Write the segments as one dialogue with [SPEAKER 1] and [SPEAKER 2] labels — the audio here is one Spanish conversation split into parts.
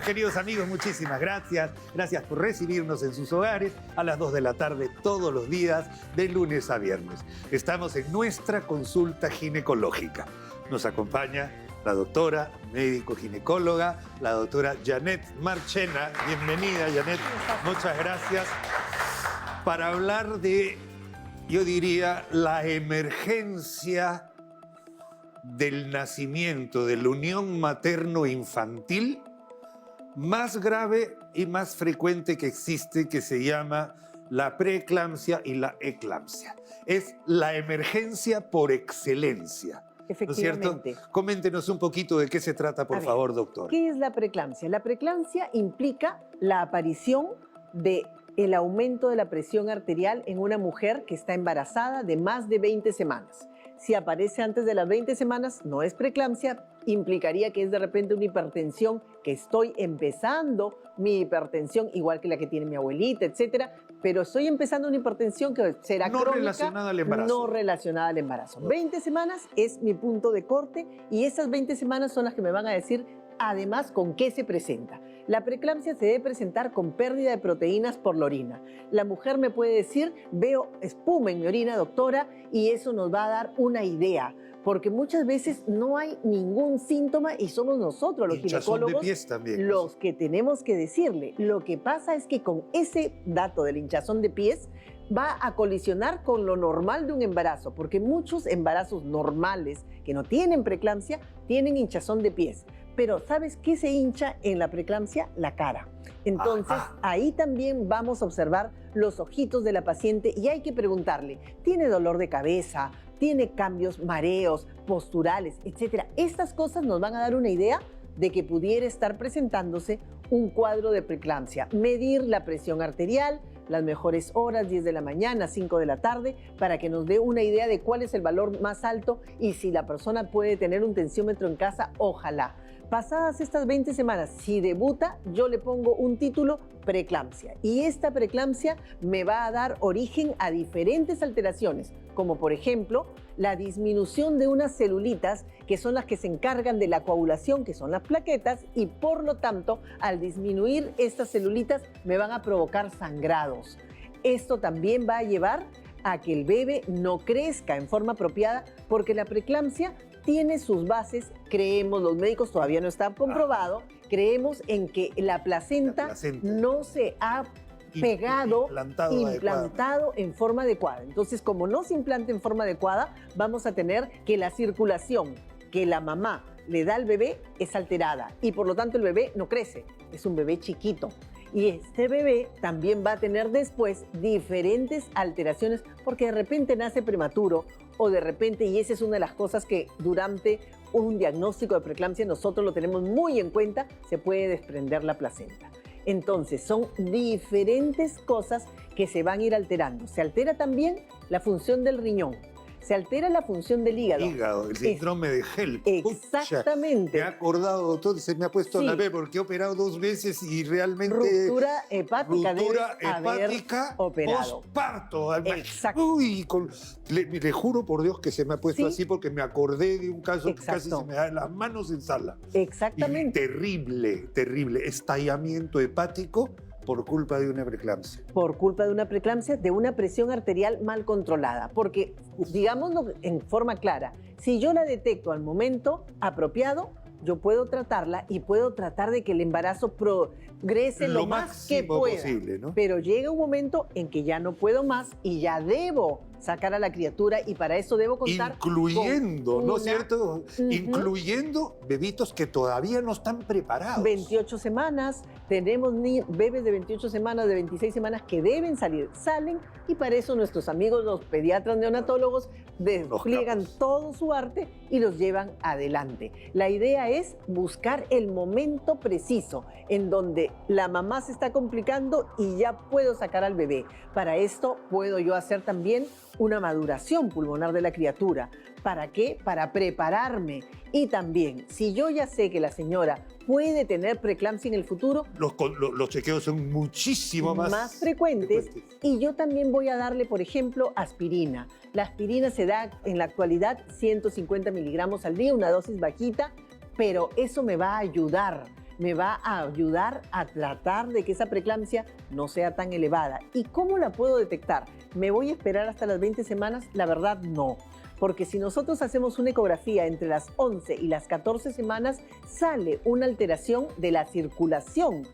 [SPEAKER 1] queridos amigos, muchísimas gracias. Gracias por recibirnos en sus hogares a las 2 de la tarde todos los días, de lunes a viernes. Estamos en nuestra consulta ginecológica. Nos acompaña la doctora, médico ginecóloga, la doctora Janet Marchena. Bienvenida, Janet. Muchas gracias. Para hablar de, yo diría, la emergencia del nacimiento, de la unión materno-infantil más grave y más frecuente que existe, que se llama la preeclampsia y la eclampsia. Es la emergencia por excelencia.
[SPEAKER 2] Efectivamente.
[SPEAKER 1] ¿No es cierto? Coméntenos un poquito de qué se trata, por favor, doctor.
[SPEAKER 2] ¿Qué es la preeclampsia? La preeclampsia implica la aparición del aumento de la presión arterial en una mujer que está embarazada de más de 20 semanas. Si aparece antes de las 20 semanas, no es preeclampsia, implicaría que es de repente una hipertensión, que estoy empezando mi hipertensión, igual que la que tiene mi abuelita, etcétera, pero estoy empezando una hipertensión que será
[SPEAKER 1] no
[SPEAKER 2] crónica,
[SPEAKER 1] relacionada al embarazo.
[SPEAKER 2] No relacionada al embarazo. 20 semanas es mi punto de corte y esas 20 semanas son las que me van a decir además con qué se presenta. La preeclampsia se debe presentar con pérdida de proteínas por la orina. La mujer me puede decir, veo espuma en mi orina, doctora, y eso nos va a dar una idea, porque muchas veces no hay ningún síntoma y somos nosotros los ginecólogos
[SPEAKER 1] de pies también,
[SPEAKER 2] los que tenemos que decirle. Lo que pasa es que con ese dato del hinchazón de pies va a colisionar con lo normal de un embarazo, porque muchos embarazos normales que no tienen preeclampsia tienen hinchazón de pies. Pero ¿sabes qué se hincha en la preeclampsia? La cara. Entonces, ahí también vamos a observar los ojitos de la paciente y hay que preguntarle, ¿tiene dolor de cabeza? ¿Tiene cambios, mareos, posturales, etcétera? Estas cosas nos van a dar una idea de que pudiera estar presentándose un cuadro de preeclampsia. Medir la presión arterial, las mejores horas, 10 de la mañana, 5 de la tarde, para que nos dé una idea de cuál es el valor más alto y si la persona puede tener un tensiómetro en casa, ojalá. Pasadas estas 20 semanas, si debuta, yo le pongo un título, preeclampsia. Y esta preeclampsia me va a dar origen a diferentes alteraciones, como por ejemplo, la disminución de unas celulitas que son las que se encargan de la coagulación, que son las plaquetas, y por lo tanto, al disminuir estas celulitas, me van a provocar sangrados. Esto también va a llevar a que el bebé no crezca en forma apropiada, porque la preeclampsia tiene sus bases, creemos, los médicos todavía no está comprobado, creemos en que la placenta no se ha pegado, implantado en forma adecuada. Entonces, como no se implanta en forma adecuada, vamos a tener que la circulación que la mamá le da al bebé es alterada y por lo tanto el bebé no crece, es un bebé chiquito. Y este bebé también va a tener después diferentes alteraciones porque de repente nace prematuro o de repente, y esa es una de las cosas que durante un diagnóstico de preeclampsia nosotros lo tenemos muy en cuenta, se puede desprender la placenta. Entonces son diferentes cosas que se van a ir alterando. Se altera también la función del riñón. Se altera la función del hígado.
[SPEAKER 1] El síndrome de HELLP.
[SPEAKER 2] Exactamente.
[SPEAKER 1] Me he acordado, doctor, se me ha puesto la B porque he operado 2 veces y realmente...
[SPEAKER 2] Ruptura hepática.
[SPEAKER 1] Ruptura hepática postparto.
[SPEAKER 2] Exacto.
[SPEAKER 1] Uy, le juro por Dios que se me ha puesto así porque me acordé de un caso que casi se me da las manos en sala.
[SPEAKER 2] Exactamente.
[SPEAKER 1] Y terrible, terrible. Estallamiento hepático por culpa de una preeclampsia.
[SPEAKER 2] Por culpa de una preeclampsia, de una presión arterial mal controlada. Porque, digámoslo en forma clara, si yo la detecto al momento apropiado, yo puedo tratarla y puedo tratar de que el embarazo progrese lo más que pueda.
[SPEAKER 1] Posible, ¿no?
[SPEAKER 2] Pero llega un momento en que ya no puedo más y ya debo sacar a la criatura y para eso debo contar
[SPEAKER 1] incluyendo,
[SPEAKER 2] con
[SPEAKER 1] ¿no es cierto? Incluyendo bebitos que todavía no están preparados.
[SPEAKER 2] 28 semanas, tenemos bebés de 28 semanas, de 26 semanas que deben salir, salen y para eso nuestros amigos los pediatras neonatólogos despliegan todo su arte y los llevan adelante. La idea es buscar el momento preciso en donde la mamá se está complicando y ya puedo sacar al bebé. Para esto puedo yo hacer también una maduración pulmonar de la criatura. ¿Para qué? Para prepararme. Y también, si yo ya sé que la señora puede tener preeclampsia en el futuro,
[SPEAKER 1] los chequeos son muchísimo
[SPEAKER 2] más frecuentes. Y yo también voy a darle, por ejemplo, aspirina. La aspirina se da en la actualidad 150 miligramos al día, una dosis bajita, pero eso me va a ayudar. me va a ayudar a tratar de que esa preeclampsia no sea tan elevada. ¿Y cómo la puedo detectar? ¿Me voy a esperar hasta las 20 semanas? La verdad, no. Porque si nosotros hacemos una ecografía entre las 11 y las 14 semanas, sale una alteración de la circulación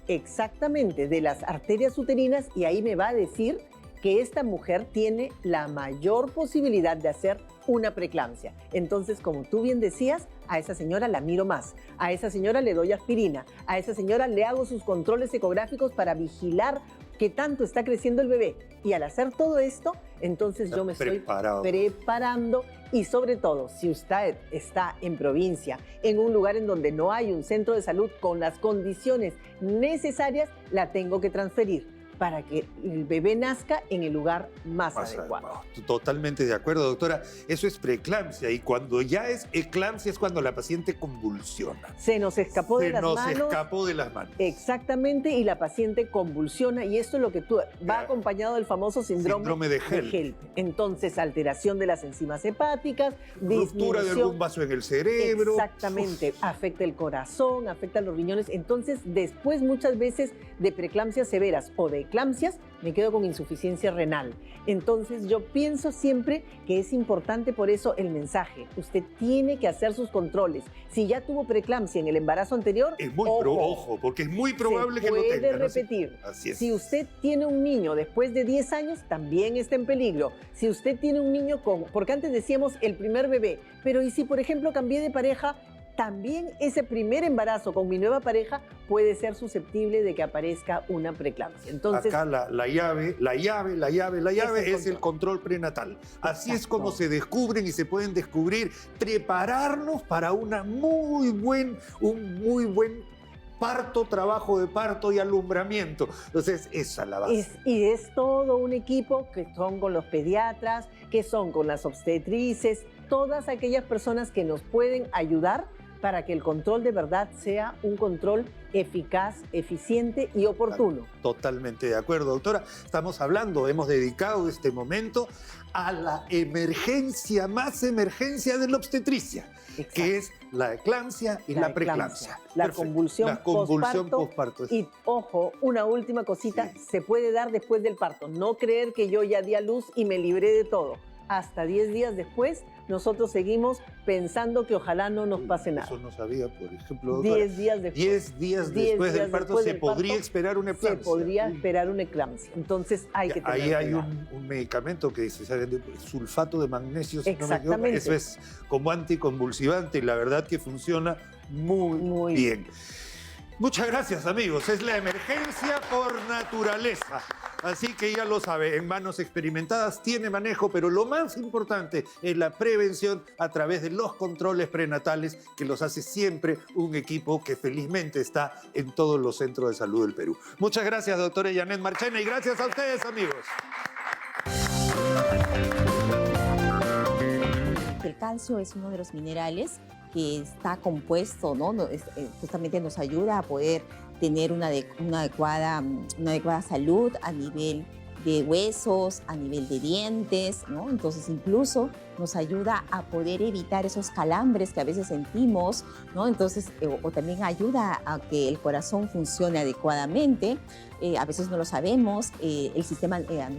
[SPEAKER 2] exactamente de las arterias uterinas, y ahí me va a decir que esta mujer tiene la mayor posibilidad de hacer una preeclampsia. Entonces, como tú bien decías, a esa señora la miro más, a esa señora le doy aspirina, a esa señora le hago sus controles ecográficos para vigilar qué tanto está creciendo el bebé. Y al hacer todo esto, entonces yo me estoy preparando. Y sobre todo, si usted está en provincia, en un lugar en donde no hay un centro de salud con las condiciones necesarias, la tengo que transferir para que el bebé nazca en el lugar más adecuado.
[SPEAKER 1] Totalmente de acuerdo, doctora. Eso es preeclampsia, y cuando ya es eclampsia es cuando la paciente convulsiona.
[SPEAKER 2] Se nos escapó de las manos.
[SPEAKER 1] Se nos escapó de las manos.
[SPEAKER 2] Exactamente, y la paciente convulsiona, y esto es lo que va acompañado del famoso síndrome de HELLP. Entonces, alteración de las enzimas hepáticas,
[SPEAKER 1] ruptura de algún vaso en el cerebro.
[SPEAKER 2] Exactamente, afecta el corazón, afecta los riñones. Entonces, después muchas veces de preeclampsias severas o de eclampsias, me quedo con insuficiencia renal. Entonces yo pienso siempre que es importante, por eso el mensaje. Usted tiene que hacer sus controles. Si ya tuvo preeclampsia en el embarazo anterior,
[SPEAKER 1] es muy ojo, porque es muy probable que lo tenga.
[SPEAKER 2] Puede repetir.
[SPEAKER 1] Así es.
[SPEAKER 2] Si usted tiene un niño después de 10 años, también está en peligro. Si usted tiene un niño porque antes decíamos el primer bebé, pero ¿y si por ejemplo cambié de pareja? También ese primer embarazo con mi nueva pareja puede ser susceptible de que aparezca una preeclampsia. Entonces,
[SPEAKER 1] acá la llave es el control prenatal. Así es como se descubren y se pueden descubrir, prepararnos para un muy buen parto, trabajo de parto y alumbramiento. Entonces, esa es la base.
[SPEAKER 2] Y es todo un equipo, que son con los pediatras, que son con las obstetrices, todas aquellas personas que nos pueden ayudar para que el control de verdad sea un control eficaz, eficiente y oportuno.
[SPEAKER 1] Totalmente de acuerdo, doctora. Hemos dedicado este momento a la emergencia, más emergencia de la obstetricia. Exacto. Que es la eclampsia y la preeclampsia.
[SPEAKER 2] La convulsión postparto. Y ojo, una última cosita, se puede dar después del parto. No creer que yo ya di a luz y me libré de todo. Hasta 10 días después, nosotros seguimos pensando que ojalá no nos pase nada.
[SPEAKER 1] Eso no sabía, por ejemplo.
[SPEAKER 2] 10 días después.
[SPEAKER 1] 10 días después del parto se podría esperar una eclampsia.
[SPEAKER 2] Se podría esperar una eclampsia. Entonces hay que tener cuidado.
[SPEAKER 1] Ahí hay un medicamento que se sabe, sulfato de magnesio.
[SPEAKER 2] Exactamente.
[SPEAKER 1] Eso es como anticonvulsivante y la verdad que funciona muy bien. Muchas gracias, amigos. Es la emergencia por naturaleza. Así que ya lo sabe, en manos experimentadas tiene manejo, pero lo más importante es la prevención a través de los controles prenatales, que los hace siempre un equipo que felizmente está en todos los centros de salud del Perú. Muchas gracias, doctora Janet Marchena, y gracias a ustedes, amigos.
[SPEAKER 3] El calcio es uno de los minerales que está compuesto, ¿no? Justamente nos ayuda a poder tener una adecuada salud a nivel de huesos, a nivel de dientes, ¿no? Entonces incluso nos ayuda a poder evitar esos calambres que a veces sentimos, ¿no? Entonces, o también ayuda a que el corazón funcione adecuadamente. A veces no lo sabemos, nos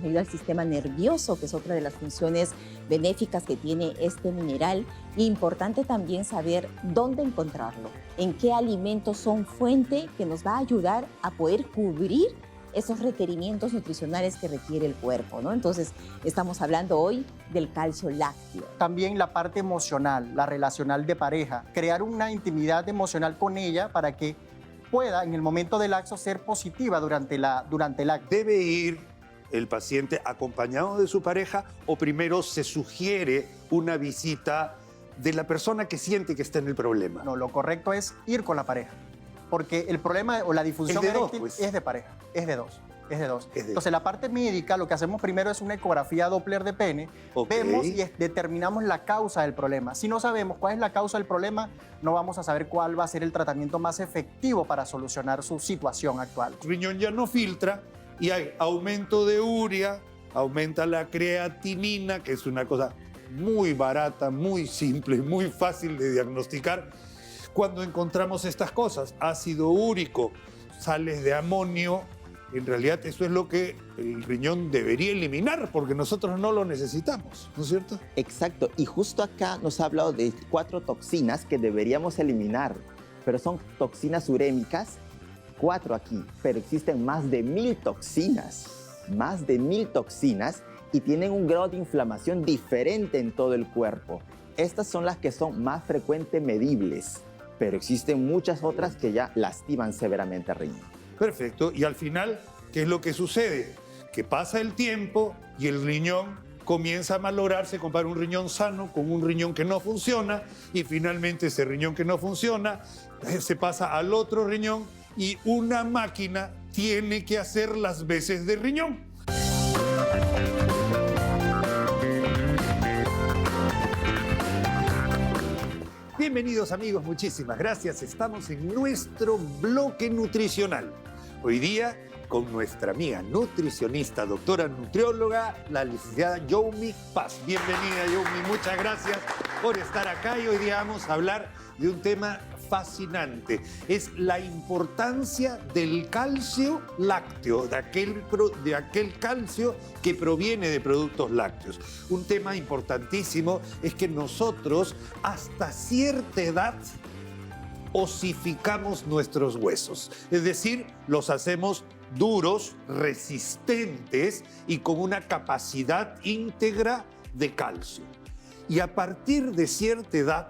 [SPEAKER 3] ayuda al sistema nervioso, que es otra de las funciones benéficas que tiene este mineral. Importante también saber dónde encontrarlo, en qué alimentos son fuente que nos va a ayudar a poder cubrir esos requerimientos nutricionales que requiere el cuerpo, ¿no? Entonces, estamos hablando hoy del calcio lácteo.
[SPEAKER 4] También la parte emocional, la relacional de pareja, crear una intimidad emocional con ella para que pueda, en el momento del acto, ser positiva durante el acto.
[SPEAKER 1] ¿Debe ir el paciente acompañado de su pareja o primero se sugiere una visita de la persona que siente que está en el problema?
[SPEAKER 4] No, lo correcto es ir con la pareja. Porque el problema o la difusión eréctil es de pareja, es de dos. Entonces, la parte médica, lo que hacemos primero es una ecografía Doppler de pene. Vemos y determinamos la causa del problema. Si no sabemos cuál es la causa del problema, no vamos a saber cuál va a ser el tratamiento más efectivo para solucionar su situación actual.
[SPEAKER 1] El riñón ya no filtra y hay aumento de urea, aumenta la creatinina, que es una cosa muy barata, muy simple, muy fácil de diagnosticar. cuando encontramos estas cosas, ácido úrico, sales de amonio, en realidad eso es lo que el riñón debería eliminar porque nosotros no lo necesitamos, ¿no es cierto?
[SPEAKER 5] Exacto, y justo acá nos ha hablado de 4 toxinas que deberíamos eliminar, pero son toxinas urémicas, 4 aquí, pero existen más de 1000 toxinas, y tienen un grado de inflamación diferente en todo el cuerpo. Estas son las que son más frecuentes medibles, pero existen muchas otras que ya lastiman severamente al riñón.
[SPEAKER 1] Perfecto, y al final, ¿qué es lo que sucede? Que pasa el tiempo y el riñón comienza a malograr, se compara un riñón sano con un riñón que no funciona y finalmente ese riñón que no funciona se pasa al otro riñón y una máquina tiene que hacer las veces de riñón. Bienvenidos amigos, muchísimas gracias. Estamos en nuestro bloque nutricional. Hoy día con nuestra amiga nutricionista, doctora nutrióloga, la licenciada Yomi Paz. Bienvenida Yomi, muchas gracias por estar acá y hoy día vamos a hablar de un tema fascinante. Es la importancia del calcio lácteo, de aquel calcio que proviene de productos lácteos. Un tema importantísimo es que nosotros hasta cierta edad osificamos nuestros huesos, es decir, los hacemos duros, resistentes y con una capacidad íntegra de calcio. Y a partir de cierta edad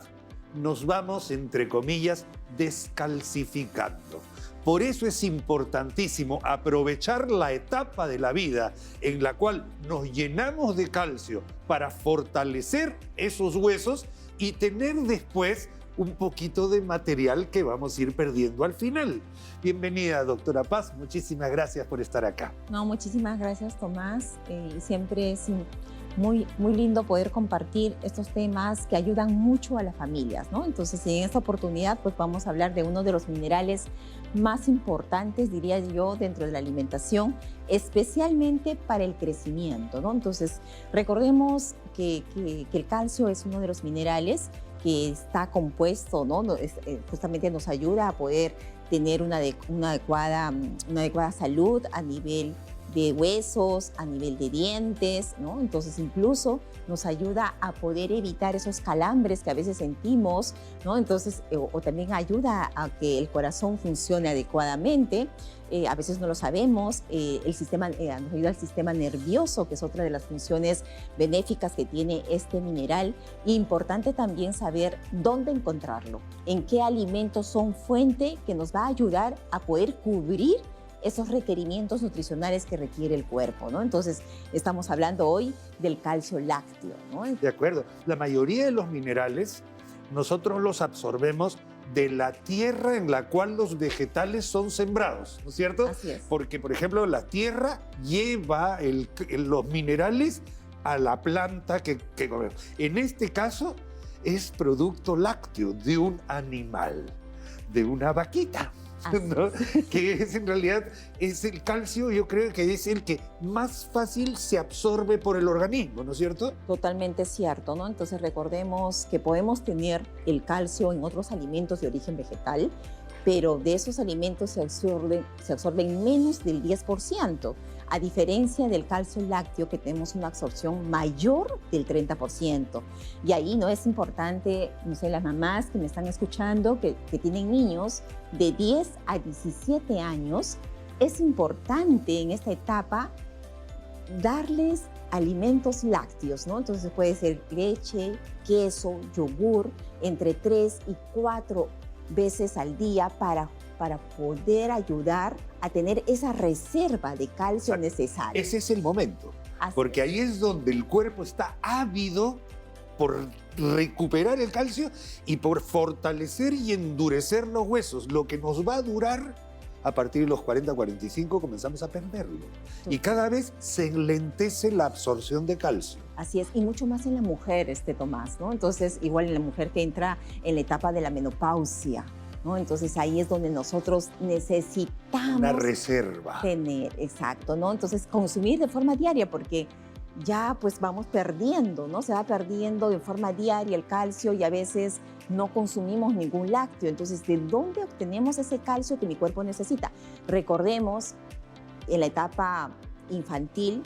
[SPEAKER 1] nos vamos, entre comillas, descalcificando. Por eso es importantísimo aprovechar la etapa de la vida en la cual nos llenamos de calcio para fortalecer esos huesos y tener después un poquito de material que vamos a ir perdiendo al final. Bienvenida, doctora Paz. Muchísimas gracias por estar acá.
[SPEAKER 3] No, muchísimas gracias, Tomás. Siempre es muy lindo poder compartir estos temas que ayudan mucho a las familias, ¿no? Entonces, en esta oportunidad, pues vamos a hablar de uno de los minerales más importantes, diría yo, dentro de la alimentación, especialmente para el crecimiento, ¿no? Entonces, recordemos que el calcio es uno de los minerales que está compuesto, ¿no? Justamente nos ayuda a poder tener una adecuada salud a nivel de huesos, a nivel de dientes, ¿no? Entonces incluso nos ayuda a poder evitar esos calambres que a veces sentimos, ¿no? Entonces, o también ayuda a que el corazón funcione adecuadamente. A veces no lo sabemos, nos ayuda al sistema nervioso, que es otra de las funciones benéficas que tiene este mineral. Importante también saber dónde encontrarlo, en qué alimentos son fuente que nos va a ayudar a poder cubrir esos requerimientos nutricionales que requiere el cuerpo, ¿no? Entonces, estamos hablando hoy del calcio lácteo, ¿no?
[SPEAKER 1] De acuerdo. La mayoría de los minerales nosotros los absorbemos de la tierra en la cual los vegetales son sembrados, ¿no es cierto?
[SPEAKER 3] Así es.
[SPEAKER 1] Porque, por ejemplo, la tierra lleva los minerales a la planta que comemos. En este caso, es producto lácteo de un animal, de una vaquita, ¿no? Que es en realidad es el calcio, yo creo que es el que más fácil se absorbe por el organismo, ¿no es cierto?
[SPEAKER 3] Totalmente cierto, ¿no? Entonces recordemos que podemos tener el calcio en otros alimentos de origen vegetal, pero de esos alimentos se absorben menos del 10%, a diferencia del calcio lácteo, que tenemos una absorción mayor del 30%. Y ahí no es importante, no sé, las mamás que me están escuchando, que tienen niños de 10 a 17 años, es importante en esta etapa darles alimentos lácteos, ¿no? Entonces puede ser leche, queso, yogur, entre 3 y 4 veces al día para poder ayudar a tener esa reserva de calcio necesaria.
[SPEAKER 1] Ese es el momento, porque ahí es donde el cuerpo está ávido por recuperar el calcio y por fortalecer y endurecer los huesos, lo que nos va a durar a partir de los 40, 45 comenzamos a perderlo. Y cada vez se enlentece la absorción de calcio.
[SPEAKER 3] Así es, y mucho más en la mujer, Tomás, ¿no? Entonces, igual en la mujer que entra en la etapa de la menopausia, ¿no? Entonces, ahí es donde nosotros necesitamos
[SPEAKER 1] una reserva.
[SPEAKER 3] Tener, exacto, ¿no? Entonces, consumir de forma diaria, porque ya pues vamos perdiendo, ¿no? Se va perdiendo de forma diaria el calcio y a veces no consumimos ningún lácteo. Entonces, ¿de dónde obtenemos ese calcio que mi cuerpo necesita? Recordemos, en la etapa infantil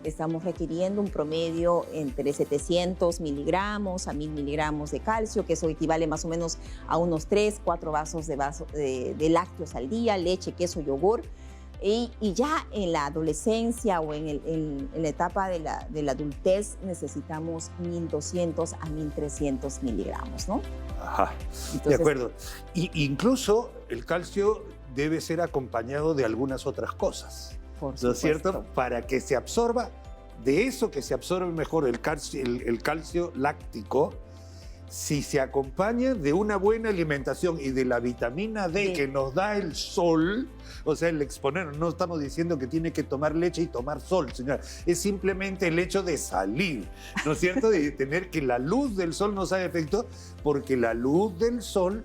[SPEAKER 3] estamos requiriendo un promedio entre 700 miligramos a 1000 miligramos de calcio, que eso equivale más o menos a unos 3, 4 vasos de lácteos al día, leche, queso, yogur. Y ya en la adolescencia o en la etapa de la adultez necesitamos 1200 a 1300 miligramos, ¿no?
[SPEAKER 1] Ajá,
[SPEAKER 3] Entonces,
[SPEAKER 1] de acuerdo. Y incluso el calcio debe ser acompañado de algunas otras cosas,
[SPEAKER 3] por
[SPEAKER 1] ¿no es cierto?
[SPEAKER 3] supuesto.
[SPEAKER 1] Para que se absorba, de eso que se absorbe mejor el calcio láctico, si se acompaña de una buena alimentación y de la vitamina D que nos da el sol, o sea, el exponer, no estamos diciendo que tiene que tomar leche y tomar sol, señora, es simplemente el hecho de salir, ¿no es cierto? De tener que la luz del sol nos haga efecto, porque la luz del sol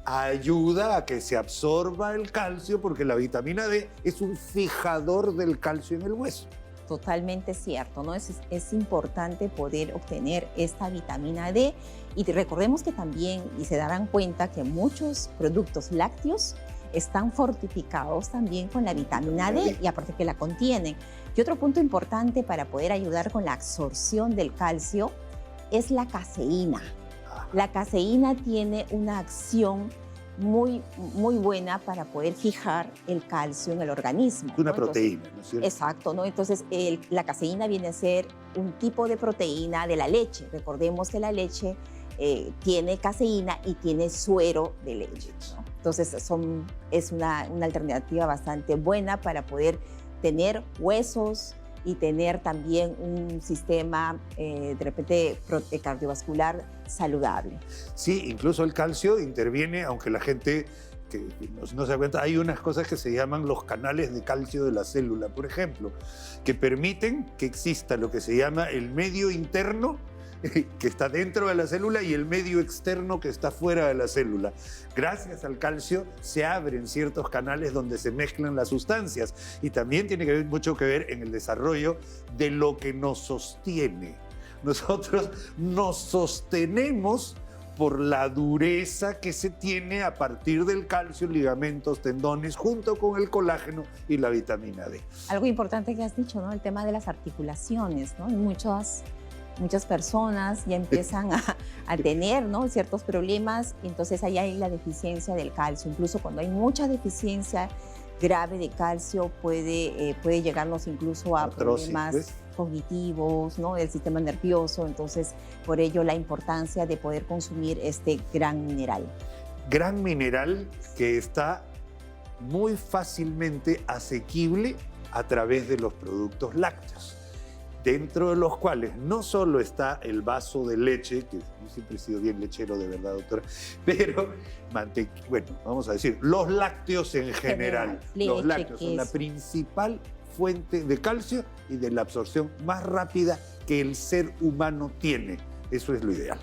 [SPEAKER 1] ayuda a que se absorba el calcio, porque la vitamina D es un fijador del calcio en el hueso.
[SPEAKER 3] Totalmente cierto, ¿no? Es importante poder obtener esta vitamina D y recordemos que también, y se darán cuenta que muchos productos lácteos están fortificados también con la vitamina D y aparte que la contienen. Y otro punto importante para poder ayudar con la absorción del calcio es la caseína. La caseína tiene una acción muy buena para poder fijar el calcio en el organismo.
[SPEAKER 1] Es una
[SPEAKER 3] ¿no?
[SPEAKER 1] proteína, ¿no es cierto?
[SPEAKER 3] Exacto, ¿no? Entonces, la caseína viene a ser un tipo de proteína de la leche. Recordemos que la leche tiene caseína y tiene suero de leche, ¿no? Entonces, es una alternativa bastante buena para poder tener huesos y tener también un sistema de repente cardiovascular saludable.
[SPEAKER 1] Sí, incluso el calcio interviene, aunque la gente que no se da cuenta, hay unas cosas que se llaman los canales de calcio de la célula, por ejemplo, que permiten que exista lo que se llama el medio interno, que está dentro de la célula, y el medio externo que está fuera de la célula. Gracias al calcio se abren ciertos canales donde se mezclan las sustancias, y también tiene mucho que ver en el desarrollo de lo que nos sostiene. Nosotros nos sostenemos por la dureza que se tiene a partir del calcio, ligamentos, tendones, junto con el colágeno y la vitamina D.
[SPEAKER 3] Algo importante que has dicho, ¿no? El tema de las articulaciones, ¿no? Muchas personas ya empiezan a tener, ¿no? ciertos problemas, y entonces ahí hay la deficiencia del calcio. Incluso cuando hay mucha deficiencia grave de calcio puede llegarnos incluso a problemas cognitivos, ¿no? del sistema nervioso. Entonces, por ello la importancia de poder consumir este gran mineral.
[SPEAKER 1] Gran mineral que está muy fácilmente asequible a través de los productos lácteos, dentro de los cuales no solo está el vaso de leche, que yo siempre he sido bien lechero, de verdad, doctora, pero, bueno, vamos a decir, los lácteos en general. Los lácteos son la principal fuente de calcio y de la absorción más rápida que el ser humano tiene. Eso es lo ideal.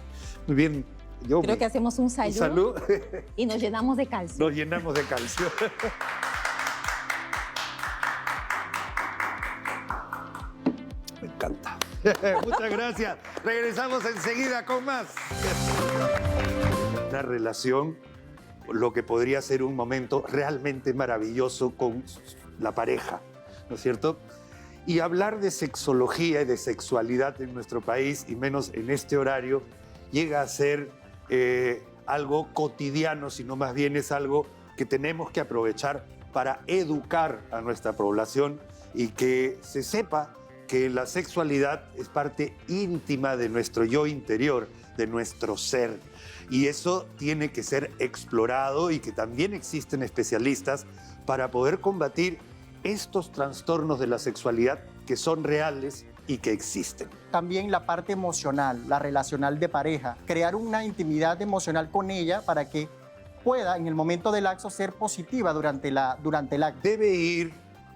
[SPEAKER 1] Muy bien.
[SPEAKER 3] Creo que hacemos un salud y nos llenamos de calcio.
[SPEAKER 1] Nos llenamos de calcio. Me encanta. Muchas gracias. Regresamos enseguida con más. Una relación, lo que podría ser un momento realmente maravilloso con la pareja, ¿no es cierto? Y hablar de sexología y de sexualidad en nuestro país, y menos en este horario, llega a ser algo cotidiano, sino más bien es algo que tenemos que aprovechar para educar a nuestra población y que se sepa que la sexualidad es parte íntima de nuestro yo interior, de nuestro ser. Y eso tiene que ser explorado, y que también existen especialistas para poder combatir estos trastornos de la sexualidad que son reales y que existen.
[SPEAKER 4] También la parte emocional, la relacional de pareja, crear una intimidad emocional con ella para que pueda en el momento del acto ser positiva durante el acto.
[SPEAKER 1] ¿Debe ir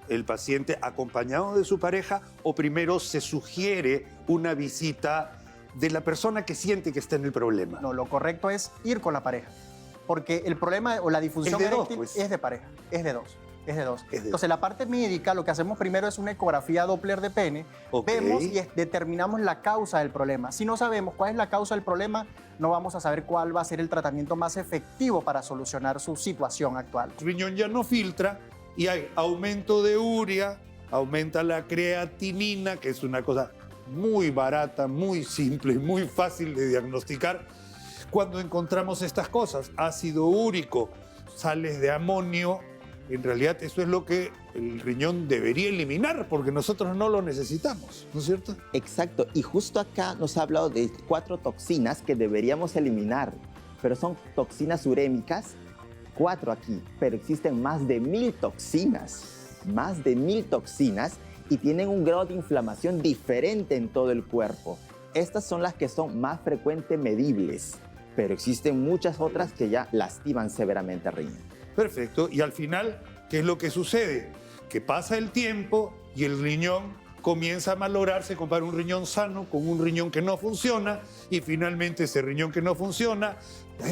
[SPEAKER 1] el paciente acompañado de su pareja, o primero se sugiere una visita de la persona que siente que está en el problema?
[SPEAKER 4] No, lo correcto es ir con la pareja, porque el problema o la disfunción eréctil es de pareja, es de dos. Es de dos.
[SPEAKER 1] Es de
[SPEAKER 4] Entonces, la parte médica, lo que hacemos primero es una ecografía Doppler de pene. Vemos y determinamos la causa del problema. Si no sabemos cuál es la causa del problema, no vamos a saber cuál va a ser el tratamiento más efectivo para solucionar su situación actual.
[SPEAKER 1] El riñón ya no filtra y hay aumento de urea, aumenta la creatinina, que es una cosa muy barata, muy simple, muy fácil de diagnosticar. Cuando encontramos estas cosas, ácido úrico, sales de amonio, en realidad eso es lo que el riñón debería eliminar porque nosotros no lo necesitamos, ¿no es cierto?
[SPEAKER 5] Exacto, y justo acá nos ha hablado de 4 toxinas que deberíamos eliminar, pero son toxinas urémicas, 4 aquí, pero existen más de 1000 toxinas y tienen un grado de inflamación diferente en todo el cuerpo. Estas son las que son más frecuentemente medibles, pero existen muchas otras que ya lastiman severamente al riñón.
[SPEAKER 1] Perfecto. Y al final, ¿qué es lo que sucede? Que pasa el tiempo y el riñón comienza a malograrse, compara un riñón sano con un riñón que no funciona y finalmente ese riñón que no funciona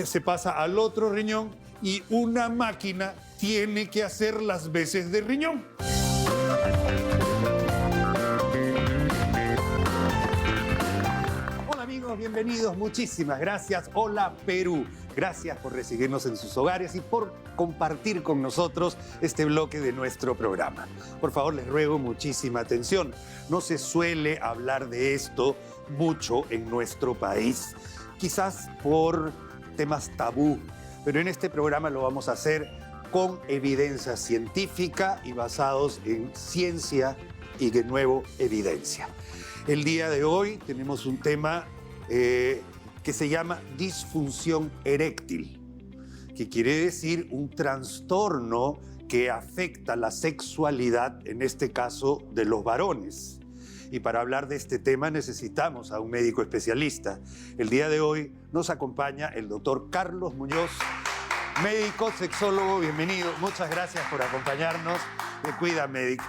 [SPEAKER 1] se pasa al otro riñón y una máquina tiene que hacer las veces de riñón. Amigos, bienvenidos, muchísimas gracias. Hola Perú, gracias por recibirnos en sus hogares y por compartir con nosotros este bloque de nuestro programa. Por favor, les ruego muchísima atención. No se suele hablar de esto mucho en nuestro país, quizás por temas tabú, pero en este programa lo vamos a hacer con evidencia científica y basados en ciencia y de nuevo evidencia. El día de hoy tenemos un tema que se llama disfunción eréctil, que quiere decir un trastorno que afecta la sexualidad, en este caso de los varones. Y para hablar de este tema necesitamos a un médico especialista. El día de hoy nos acompaña el doctor Carlos Muñoz, médico sexólogo. Bienvenido, muchas gracias por acompañarnos. Cuida Medic.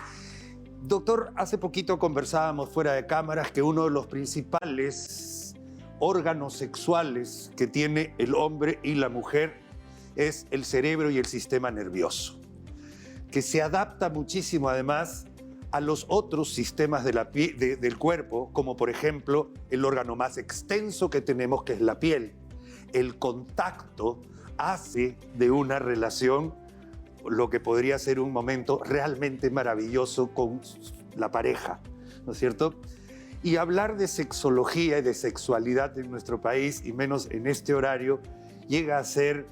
[SPEAKER 1] Doctor, hace poquito conversábamos fuera de cámaras que uno de los principales órganos sexuales que tiene el hombre y la mujer es el cerebro y el sistema nervioso, que se adapta muchísimo además a los otros sistemas del cuerpo, como por ejemplo el órgano más extenso que tenemos, que es la piel. El contacto hace de una relación lo que podría ser un momento realmente maravilloso con la pareja, ¿no es cierto? Y hablar de sexología y de sexualidad en nuestro país, y menos en este horario, llega a ser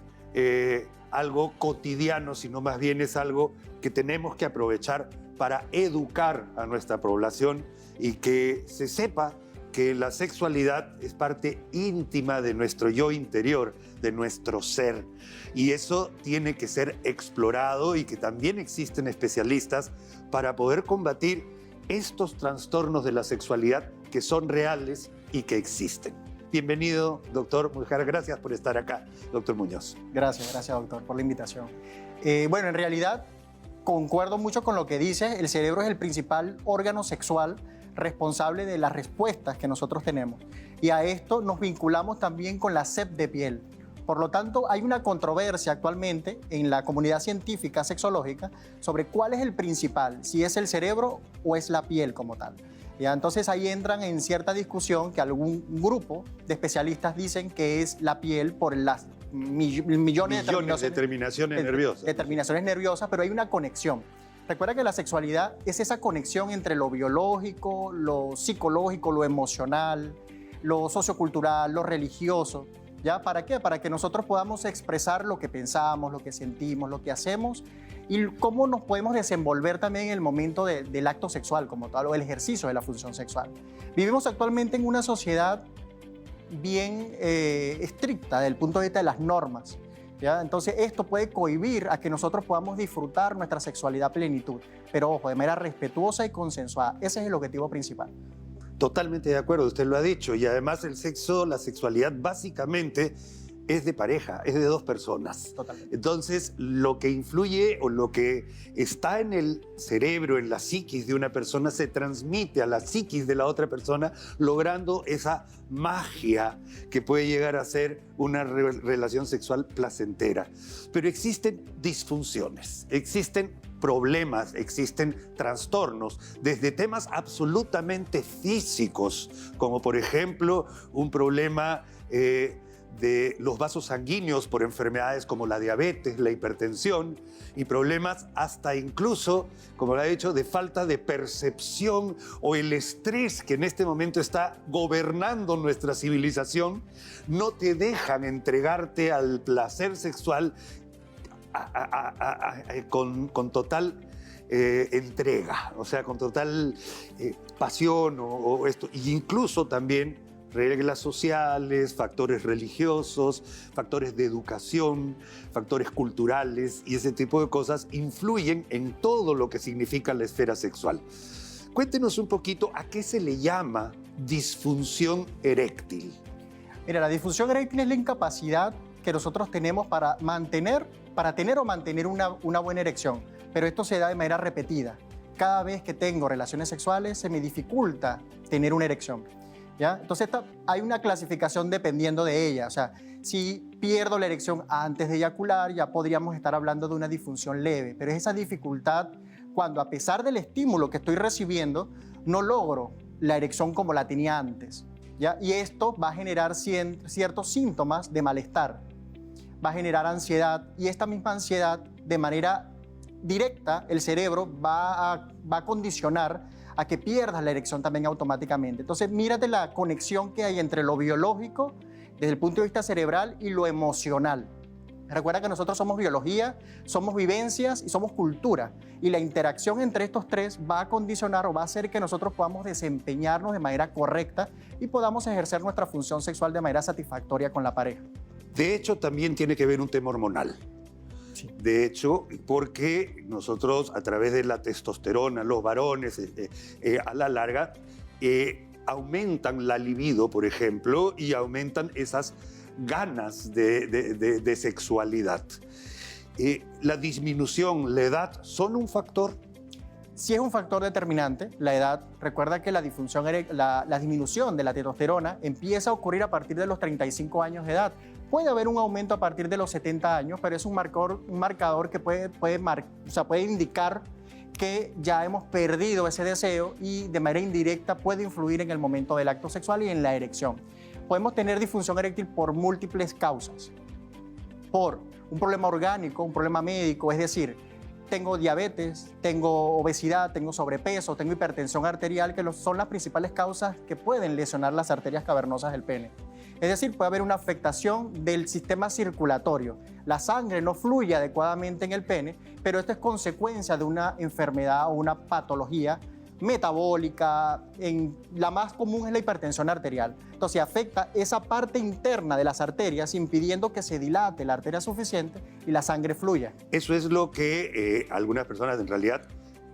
[SPEAKER 1] algo cotidiano, sino más bien es algo que tenemos que aprovechar para educar a nuestra población y que se sepa que la sexualidad es parte íntima de nuestro yo interior, de nuestro ser. Y eso tiene que ser explorado y que también existen especialistas para poder combatir estos trastornos de la sexualidad que son reales y que existen. Bienvenido, doctor Mujer. Gracias por estar acá, doctor Muñoz.
[SPEAKER 4] Gracias, doctor, por la invitación. Bueno, en realidad concuerdo mucho con lo que dice. El cerebro es el principal órgano sexual responsable de las respuestas que nosotros tenemos. Y a esto nos vinculamos también con la sed de piel. Por lo tanto, hay una controversia actualmente en la comunidad científica sexológica sobre cuál es el principal, si es el cerebro o es la piel como tal. ¿Ya? Entonces ahí entran en cierta discusión que algún grupo de especialistas dicen que es la piel por las millones
[SPEAKER 1] de terminaciones nerviosas.
[SPEAKER 4] Determinaciones nerviosas, pero hay una conexión. Recuerda que la sexualidad es esa conexión entre lo biológico, lo psicológico, lo emocional, lo sociocultural, lo religioso. ¿Ya? ¿Para qué? Para que nosotros podamos expresar lo que pensamos, lo que sentimos, lo que hacemos y cómo nos podemos desenvolver también en el momento del acto sexual como tal o el ejercicio de la función sexual. Vivimos actualmente en una sociedad bien estricta desde el punto de vista de las normas. ¿Ya? Entonces esto puede cohibir a que nosotros podamos disfrutar nuestra sexualidad a plenitud, pero ojo, de manera respetuosa y consensuada. Ese es el objetivo principal.
[SPEAKER 1] Totalmente de acuerdo, usted lo ha dicho. Y además el sexo, la sexualidad básicamente es de pareja, es de dos personas.
[SPEAKER 4] Totalmente.
[SPEAKER 1] Entonces lo que influye o lo que está en el cerebro, en la psiquis de una persona, se transmite a la psiquis de la otra persona, logrando esa magia que puede llegar a ser una relación sexual placentera. Pero existen disfunciones, existen problemas, existen trastornos, desde temas absolutamente físicos, como por ejemplo un problema de los vasos sanguíneos por enfermedades como la diabetes, la hipertensión, y problemas hasta incluso, como lo ha dicho, de falta de percepción o el estrés que en este momento está gobernando nuestra civilización, no te dejan entregarte al placer sexual con total entrega, o sea, con total pasión o esto, e incluso también reglas sociales, factores religiosos, factores de educación, factores culturales y ese tipo de cosas influyen en todo lo que significa la esfera sexual. Cuéntenos un poquito a qué se le llama disfunción eréctil.
[SPEAKER 4] Mira, la disfunción eréctil es la incapacidad que nosotros tenemos para tener o mantener una buena erección, pero esto se da de manera repetida. Cada vez que tengo relaciones sexuales se me dificulta tener una erección. ¿Ya? Entonces hay una clasificación dependiendo de ella. O sea, si pierdo la erección antes de eyacular, ya podríamos estar hablando de una disfunción leve, pero es esa dificultad cuando a pesar del estímulo que estoy recibiendo, no logro la erección como la tenía antes. ¿Ya? Y esto va a generar ciertos síntomas de malestar, va a generar ansiedad, y esta misma ansiedad de manera directa el cerebro va a condicionar a que pierdas la erección también automáticamente. Entonces, mírate la conexión que hay entre lo biológico, desde el punto de vista cerebral, y lo emocional. Recuerda que nosotros somos biología, somos vivencias y somos cultura. Y la interacción entre estos tres va a condicionar o va a hacer que nosotros podamos desempeñarnos de manera correcta y podamos ejercer nuestra función sexual de manera satisfactoria con la pareja.
[SPEAKER 1] De hecho, también tiene que ver un tema hormonal.
[SPEAKER 4] Sí.
[SPEAKER 1] De hecho, porque nosotros a través de la testosterona, los varones, a la larga, aumentan la libido, por ejemplo, y aumentan esas ganas de sexualidad. La disminución, la edad, ¿son un factor?
[SPEAKER 4] Sí es un factor determinante, la edad. Recuerda que la disminución de la testosterona empieza a ocurrir a partir de los 35 años de edad. Puede haber un aumento a partir de los 70 años, pero es un marcador que puede indicar que ya hemos perdido ese deseo y de manera indirecta puede influir en el momento del acto sexual y en la erección. Podemos tener disfunción eréctil por múltiples causas. Por un problema orgánico, un problema médico, es decir, tengo diabetes, tengo obesidad, tengo sobrepeso, tengo hipertensión arterial, que son las principales causas que pueden lesionar las arterias cavernosas del pene. Es decir, puede haber una afectación del sistema circulatorio. La sangre no fluye adecuadamente en el pene, pero esto es consecuencia de una enfermedad o una patología metabólica. La más común es la hipertensión arterial. Entonces afecta esa parte interna de las arterias, impidiendo que se dilate la arteria suficiente y la sangre fluya.
[SPEAKER 1] Eso es lo que algunas personas en realidad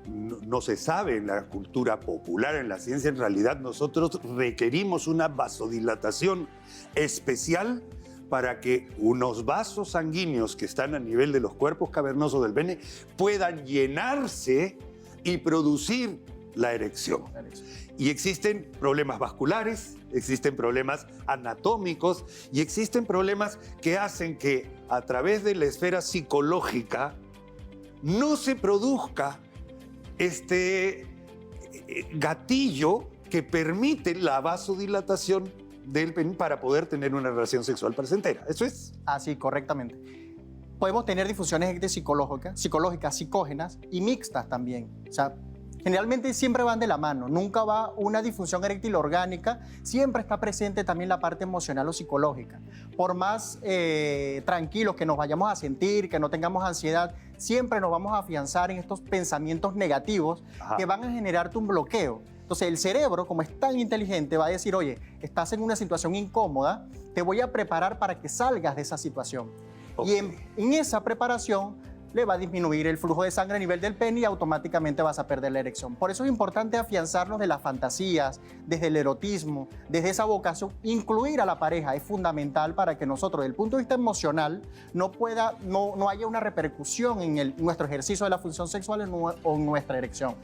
[SPEAKER 1] no se sabe en la cultura popular, en la ciencia. En realidad nosotros requerimos una vasodilatación especial para que unos vasos sanguíneos que están a nivel de los cuerpos cavernosos del pene puedan llenarse y producir la erección. Y existen problemas vasculares, existen problemas anatómicos y existen problemas que hacen que a través de la esfera psicológica no se produzca este gatillo que permite la vasodilatación del pene para poder tener una relación sexual placentera. ¿Eso es?
[SPEAKER 4] Así, correctamente. Podemos tener disfunciones eréctiles psicológicas, psicógenas y mixtas también. O sea, generalmente siempre van de la mano. Nunca va una disfunción eréctil orgánica, siempre está presente también la parte emocional o psicológica. Por más tranquilos que nos vayamos a sentir, que no tengamos ansiedad, siempre nos vamos a afianzar en estos pensamientos negativos que van a generarte un bloqueo. Entonces el cerebro, como es tan inteligente, va a decir, oye, estás en una situación incómoda, te voy a preparar para que salgas de esa situación. Okay. Y en esa preparación le va a disminuir el flujo de sangre a nivel del pene y automáticamente vas a perder la erección. Por eso es importante afianzarnos de las fantasías, desde el erotismo, desde esa vocación. Incluir a la pareja es fundamental para que nosotros, desde el punto de vista emocional, no haya una repercusión en nuestro ejercicio de la función sexual o en nuestra erección.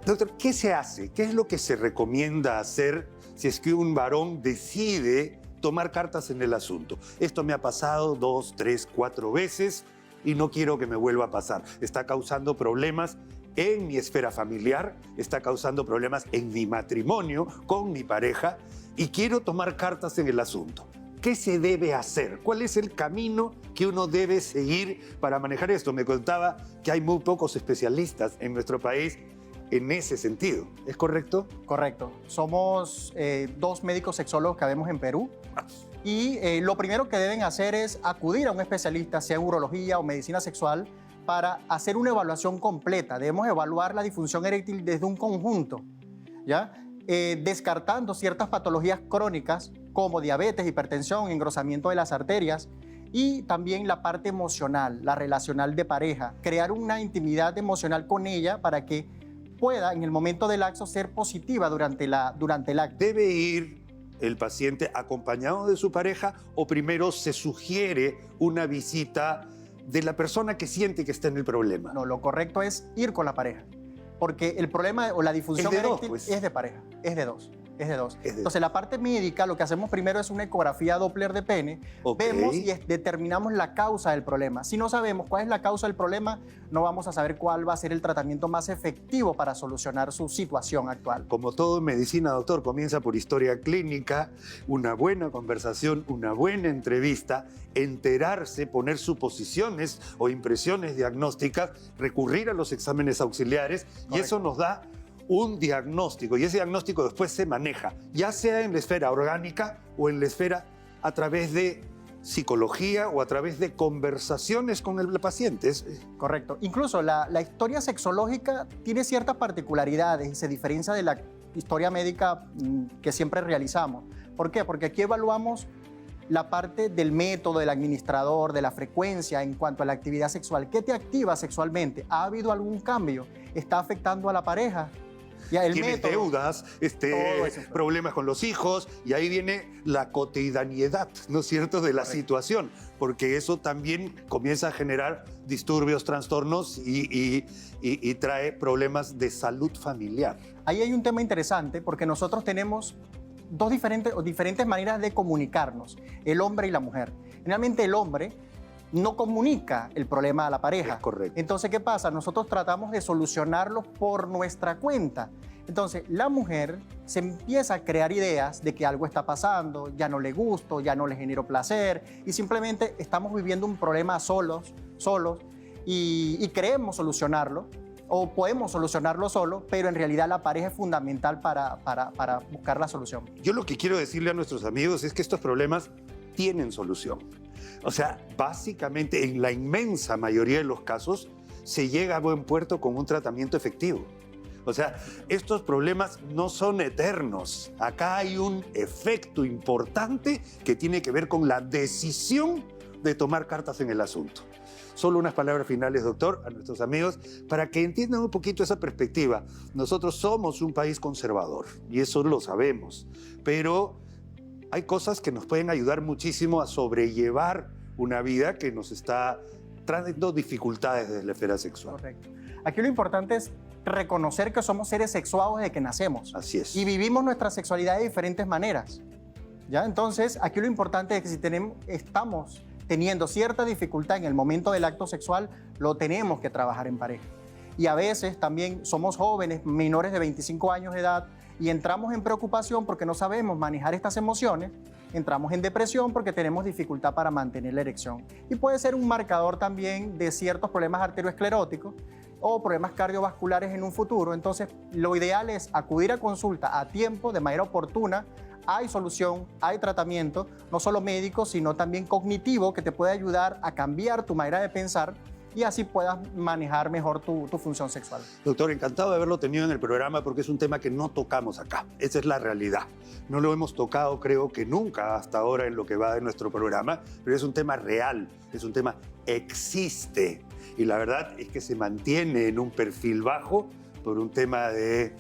[SPEAKER 1] Doctor, ¿qué se hace? ¿Qué es lo que se recomienda hacer si es que un varón decide tomar cartas en el asunto? Esto me ha pasado 2, 3, 4 veces. y no quiero que me vuelva a pasar. Está causando problemas en mi esfera familiar, está causando problemas en mi matrimonio con mi pareja y quiero tomar cartas en el asunto. ¿Qué se debe hacer? ¿Cuál es el camino que uno debe seguir para manejar esto? Me contaba que hay muy pocos especialistas en nuestro país en ese sentido. ¿Es correcto?
[SPEAKER 4] Correcto. Somos 2 médicos sexólogos que habemos en Perú. Y lo primero que deben hacer es acudir a un especialista, sea en urología o medicina sexual, para hacer una evaluación completa. Debemos evaluar la disfunción eréctil desde un conjunto, ¿ya? Descartando ciertas patologías crónicas como diabetes, hipertensión, engrosamiento de las arterias y también la parte emocional, la relacional de pareja. Crear una intimidad emocional con ella para que pueda en el momento del acto ser positiva durante el acto.
[SPEAKER 1] ¿Debe ir el paciente acompañado de su pareja o primero se sugiere una visita de la persona que siente que está en el problema?
[SPEAKER 4] No, lo correcto es ir con la pareja, porque el problema o la disfunción eréctil es de pareja, es de dos. Entonces, la parte médica, lo que hacemos primero es una ecografía Doppler de pene, vemos y determinamos la causa del problema. Si no sabemos cuál es la causa del problema, no vamos a saber cuál va a ser el tratamiento más efectivo para solucionar su situación actual.
[SPEAKER 1] Como todo en medicina, doctor, comienza por historia clínica, una buena conversación, una buena entrevista, enterarse, poner suposiciones o impresiones diagnósticas, recurrir a los exámenes auxiliares. Correcto. Y eso nos da un diagnóstico y ese diagnóstico después se maneja, ya sea en la esfera orgánica o en la esfera a través de psicología o a través de conversaciones con el paciente.
[SPEAKER 4] Correcto. Incluso la historia sexológica tiene ciertas particularidades y se diferencia de la historia médica que siempre realizamos. ¿Por qué? Porque aquí evaluamos la parte del método, del administrador, de la frecuencia en cuanto a la actividad sexual. ¿Qué te activa sexualmente? ¿Ha habido algún cambio? ¿Está afectando a la pareja?
[SPEAKER 1] Tienes deudas, problemas con los hijos, y ahí viene la cotidianidad, ¿no es cierto?, de la situación, porque eso también comienza a generar disturbios, trastornos y trae problemas de salud familiar.
[SPEAKER 4] Ahí hay un tema interesante, porque nosotros tenemos diferentes maneras de comunicarnos, el hombre y la mujer. Generalmente el hombre no comunica el problema a la pareja.
[SPEAKER 1] Es correcto.
[SPEAKER 4] Entonces, ¿qué pasa? Nosotros tratamos de solucionarlo por nuestra cuenta. Entonces, la mujer se empieza a crear ideas de que algo está pasando, ya no le gusto, ya no le genero placer, y simplemente estamos viviendo un problema solos, y creemos solucionarlo, o podemos solucionarlo solo, pero en realidad la pareja es fundamental para buscar la solución.
[SPEAKER 1] Yo lo que quiero decirle a nuestros amigos es que estos problemas tienen solución. O sea, básicamente en la inmensa mayoría de los casos se llega a buen puerto con un tratamiento efectivo. O sea, estos problemas no son eternos. Acá hay un efecto importante que tiene que ver con la decisión de tomar cartas en el asunto. Solo unas palabras finales, doctor, a nuestros amigos, para que entiendan un poquito esa perspectiva. Nosotros somos un país conservador y eso lo sabemos, pero hay cosas que nos pueden ayudar muchísimo a sobrellevar una vida que nos está trayendo dificultades desde la esfera sexual.
[SPEAKER 4] Correcto. Aquí lo importante es reconocer que somos seres sexuados desde que nacemos.
[SPEAKER 1] Así es.
[SPEAKER 4] Y vivimos nuestra sexualidad de diferentes maneras. ¿Ya? Entonces, aquí lo importante es que si estamos teniendo cierta dificultad en el momento del acto sexual, lo tenemos que trabajar en pareja. Y a veces también somos jóvenes, menores de 25 años de edad, y entramos en preocupación porque no sabemos manejar estas emociones, entramos en depresión porque tenemos dificultad para mantener la erección. Y puede ser un marcador también de ciertos problemas arterioscleróticos o problemas cardiovasculares en un futuro. Entonces, lo ideal es acudir a consulta a tiempo, de manera oportuna. Hay solución, hay tratamiento, no solo médico, sino también cognitivo, que te puede ayudar a cambiar tu manera de pensar y así puedas manejar mejor tu función sexual.
[SPEAKER 1] Doctor, encantado de haberlo tenido en el programa porque es un tema que no tocamos acá. Esa es la realidad. No lo hemos tocado, creo que nunca hasta ahora en lo que va de nuestro programa, pero es un tema real, es un tema existe. Y la verdad es que se mantiene en un perfil bajo por un tema de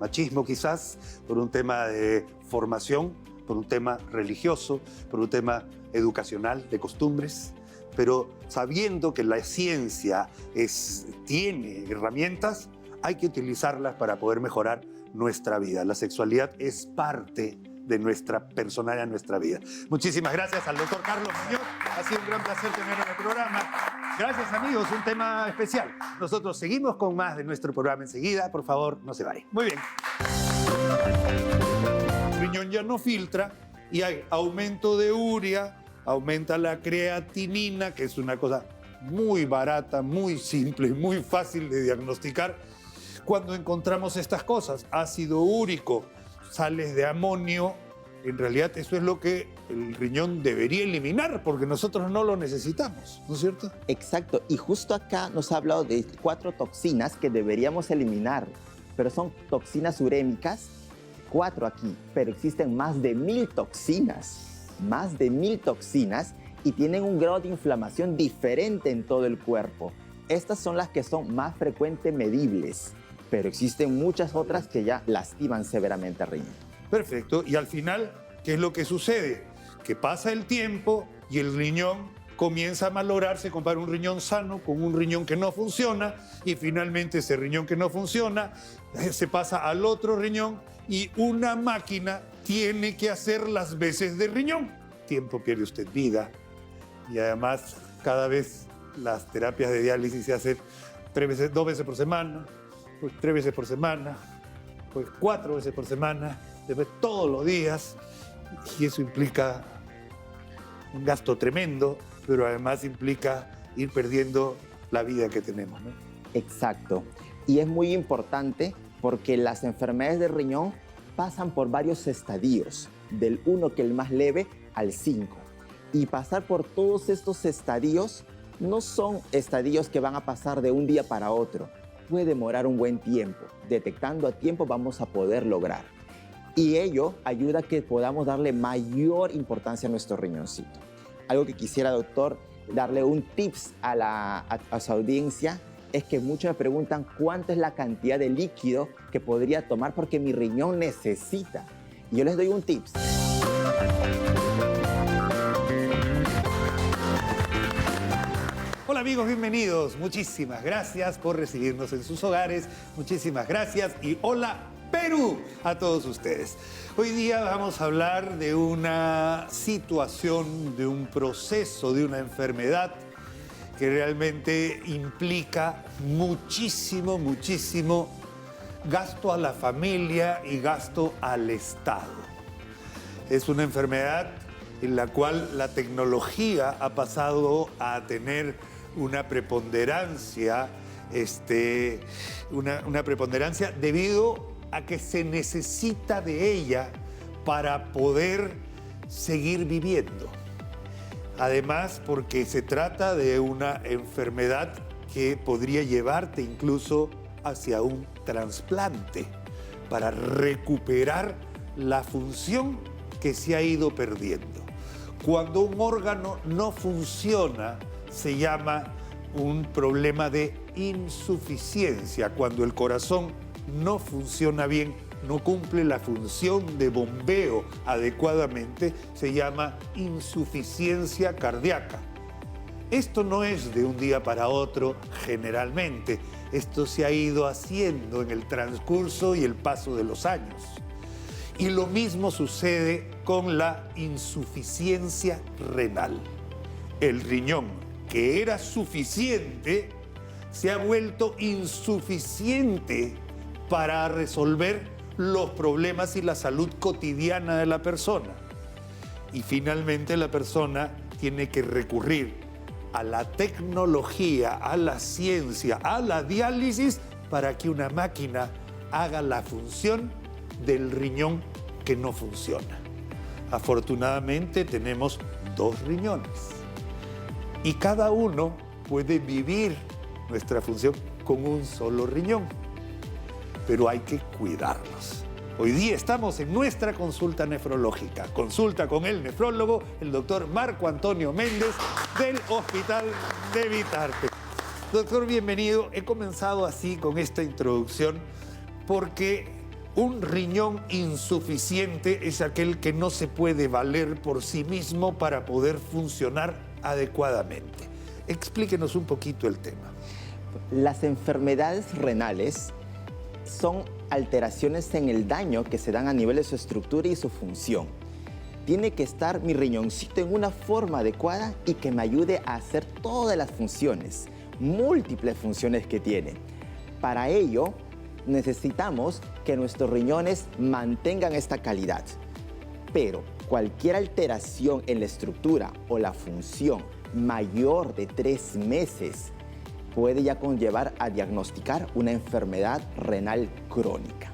[SPEAKER 1] machismo quizás, por un tema de formación, por un tema religioso, por un tema educacional, de costumbres, pero sabiendo que la ciencia tiene herramientas, hay que utilizarlas para poder mejorar nuestra vida. La sexualidad es parte de nuestra personalidad, nuestra vida. Muchísimas gracias al doctor Carlos Muñoz. Ha sido un gran placer tenerlo en el programa. Gracias, amigos. Un tema especial. Nosotros seguimos con más de nuestro programa enseguida. Por favor, no se vayan. Muy bien. El riñón ya no filtra y hay aumento de urea, aumenta la creatinina, que es una cosa muy barata, muy simple y muy fácil de diagnosticar. Cuando encontramos estas cosas, ácido úrico, sales de amonio, en realidad eso es lo que el riñón debería eliminar porque nosotros no lo necesitamos, ¿no es cierto?
[SPEAKER 5] Exacto, y justo acá nos ha hablado de 4 toxinas que deberíamos eliminar, pero son toxinas urémicas, 4 aquí, pero existen más de 1000 toxinas, y tienen un grado de inflamación diferente en todo el cuerpo. Estas son las que son más frecuentemente medibles, pero existen muchas otras que ya lastiman severamente al riñón.
[SPEAKER 1] Perfecto. Y al final, ¿qué es lo que sucede? Que pasa el tiempo y el riñón comienza a malograrse, compara un riñón sano con un riñón que no funciona y finalmente ese riñón que no funciona se pasa al otro riñón y una máquina tiene que hacer las veces de riñón. Tiempo pierde usted, vida. Y además, cada vez las terapias de diálisis se hacen 2 veces por semana, pues 3 veces por semana, pues 4 veces por semana, después todos los días, y eso implica un gasto tremendo, pero además implica ir perdiendo la vida que tenemos, ¿no?
[SPEAKER 5] Exacto. Y es muy importante porque las enfermedades del riñón pasan por varios estadios, del 1, que es el más leve, al 5. Y pasar por todos estos estadios no son estadios que van a pasar de un día para otro. Puede demorar un buen tiempo. Detectando a tiempo vamos a poder lograr. Y ello ayuda a que podamos darle mayor importancia a nuestro riñoncito. Algo que quisiera, doctor, darle un tips a su audiencia es que muchos me preguntan cuánto es la cantidad de líquido que podría tomar porque mi riñón necesita. Y yo les doy un tips.
[SPEAKER 1] Hola amigos, bienvenidos. Muchísimas gracias por recibirnos en sus hogares. Muchísimas gracias y hola Perú a todos ustedes. Hoy día vamos a hablar de una situación, de un proceso, de una enfermedad que realmente implica muchísimo gasto a la familia y gasto al Estado. Es una enfermedad en la cual la tecnología ha pasado a tener una preponderancia, una preponderancia debido a que se necesita de ella para poder seguir viviendo. Además, porque se trata de una enfermedad que podría llevarte incluso hacia un trasplante para recuperar la función que se ha ido perdiendo. Cuando un órgano no funciona, se llama un problema de insuficiencia. Cuando el corazón no funciona bien, no cumple la función de bombeo adecuadamente, se llama insuficiencia cardíaca. Esto no es de un día para otro generalmente. Esto se ha ido haciendo en el transcurso y el paso de los años. Y lo mismo sucede con la insuficiencia renal. El riñón, que era suficiente, se ha vuelto insuficiente para resolver los problemas y la salud cotidiana de la persona. Y finalmente la persona tiene que recurrir a la tecnología, a la ciencia, a la diálisis para que una máquina haga la función del riñón que no funciona. Afortunadamente tenemos 2 riñones y cada uno puede vivir nuestra función con un solo riñón, pero hay que cuidarlos. Hoy día estamos en nuestra consulta nefrológica. Consulta con el nefrólogo, el doctor Marco Antonio Méndez del Hospital de Vitarte. Doctor, bienvenido. He comenzado así con esta introducción porque un riñón insuficiente es aquel que no se puede valer por sí mismo para poder funcionar adecuadamente. Explíquenos un poquito el tema.
[SPEAKER 5] Las enfermedades renales son alteraciones en el daño que se dan a nivel de su estructura y su función. tiene que estar mi riñoncito en una forma adecuada y que me ayude a hacer todas las funciones, múltiples funciones que tiene. Para ello, necesitamos que nuestros riñones mantengan esta calidad. Pero cualquier alteración en la estructura o la función mayor de 3 meses puede ya conllevar a diagnosticar una enfermedad renal crónica.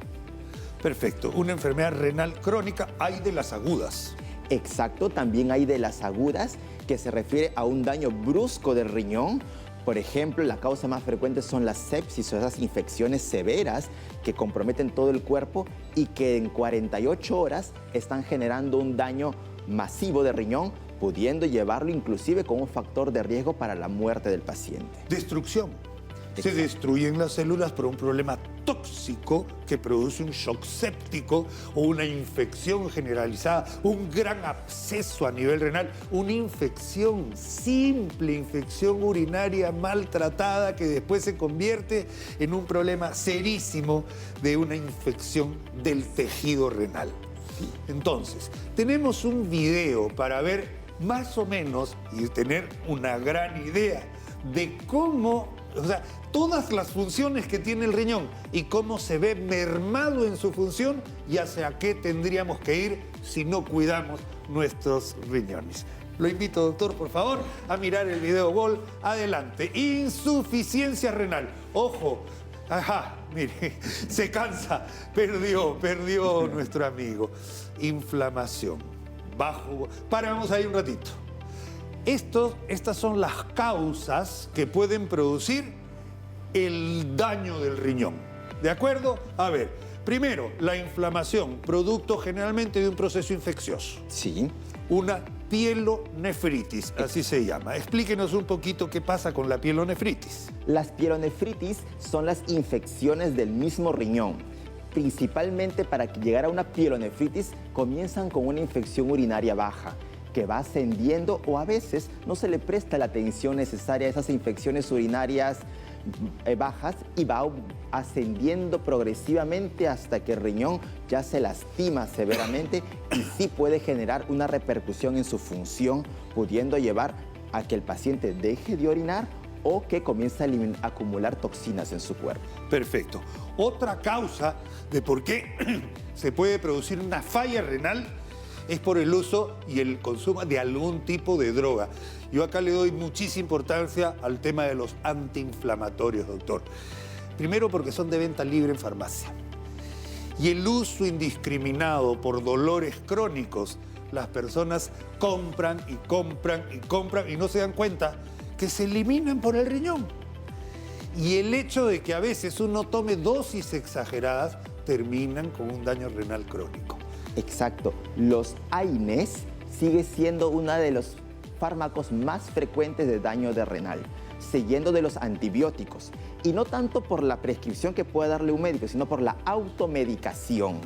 [SPEAKER 1] Perfecto, una enfermedad renal crónica, hay de las agudas.
[SPEAKER 5] Exacto, también hay de las agudas, que se refiere a un daño brusco del riñón. Por ejemplo, la causa más frecuente son las sepsis o esas infecciones severas que comprometen todo el cuerpo y que en 48 horas están generando un daño masivo de riñón, pudiendo llevarlo inclusive como un factor de riesgo para la muerte del paciente.
[SPEAKER 1] Destrucción. Se
[SPEAKER 5] Exacto.
[SPEAKER 1] destruyen las células por un problema tóxico que produce un shock séptico o una infección generalizada, un gran absceso a nivel renal, una infección simple, infección urinaria maltratada que después se convierte en un problema serísimo de una infección del tejido renal. Entonces, tenemos un video para ver más o menos y tener una gran idea de cómo, o sea, todas las funciones que tiene el riñón y cómo se ve mermado en su función y hacia qué tendríamos que ir si no cuidamos nuestros riñones. Lo invito, doctor, por favor, a mirar el video Gol. Adelante. Insuficiencia renal. Ojo. Ajá, mire, se cansa. Perdió nuestro amigo. Inflamación. Bajo. Paramos ahí un ratito. Estas son las causas que pueden producir el daño del riñón. ¿De acuerdo? A ver, primero, la inflamación, producto generalmente de un proceso infeccioso.
[SPEAKER 5] Sí.
[SPEAKER 1] Una pielonefritis, así se llama. Explíquenos un poquito qué pasa con la pielonefritis.
[SPEAKER 5] Las pielonefritis son las infecciones del mismo riñón. Principalmente para llegar a una pielonefritis comienzan con una infección urinaria baja, que va ascendiendo o a veces no se le presta la atención necesaria a esas infecciones urinarias bajas y va ascendiendo progresivamente hasta que el riñón ya se lastima severamente y sí puede generar una repercusión en su función, pudiendo llevar a que el paciente deje de orinar o que comience a acumular toxinas en su cuerpo.
[SPEAKER 1] Perfecto. Otra causa de por qué se puede producir una falla renal es por el uso y el consumo de algún tipo de droga. Yo acá le doy muchísima importancia al tema de los antiinflamatorios, doctor. Primero porque son de venta libre en farmacia. Y el uso indiscriminado por dolores crónicos, las personas compran y compran y compran y no se dan cuenta que se eliminan por el riñón. Y el hecho de que a veces uno tome dosis exageradas terminan con un daño renal crónico.
[SPEAKER 5] Exacto. Los AINES sigue siendo uno de los fármacos más frecuentes de daño de renal, siguiendo de los antibióticos. Y no tanto por la prescripción que puede darle un médico, sino por la automedicación,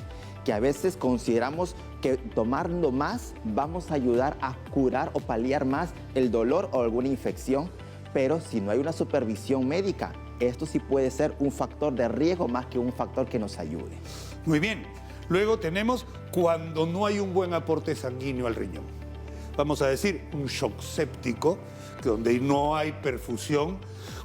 [SPEAKER 5] que a veces consideramos que tomando más vamos a ayudar a curar o paliar más el dolor o alguna infección, pero si no hay una supervisión médica, esto sí puede ser un factor de riesgo más que un factor que nos ayude.
[SPEAKER 1] Muy bien. Luego tenemos cuando no hay un buen aporte sanguíneo al riñón. Vamos a decir un shock séptico, donde no hay perfusión,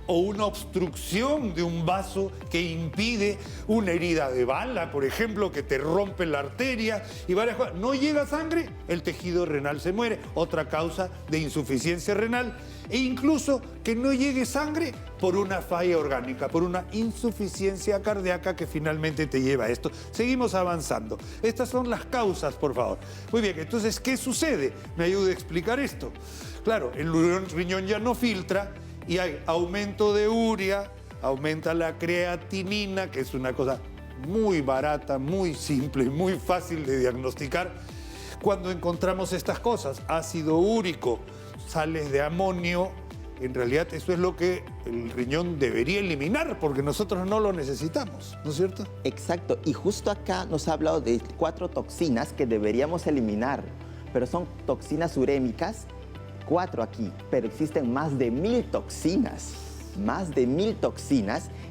[SPEAKER 1] o una obstrucción de un vaso que impide una herida de bala, por ejemplo, que te rompe la arteria y varias cosas. No llega sangre, el tejido renal se muere. Otra causa de insuficiencia renal. E incluso que no llegue sangre por una falla orgánica, por una insuficiencia cardíaca que finalmente te lleva a esto. Seguimos avanzando. Estas son las causas, por favor. Muy bien, entonces, ¿qué sucede? Me ayude a explicar esto. Claro, el riñón ya no filtra y hay aumento de urea, aumenta la creatinina, que es una cosa muy barata, muy simple, muy fácil de diagnosticar. Cuando encontramos estas cosas, ácido úrico, sales de amonio, en realidad eso es lo que el riñón debería eliminar porque nosotros no lo necesitamos, ¿no es cierto?
[SPEAKER 5] Exacto, y justo acá nos ha hablado de 4 toxinas que deberíamos eliminar, pero son toxinas urémicas, 4 aquí, pero existen más de 1000 toxinas,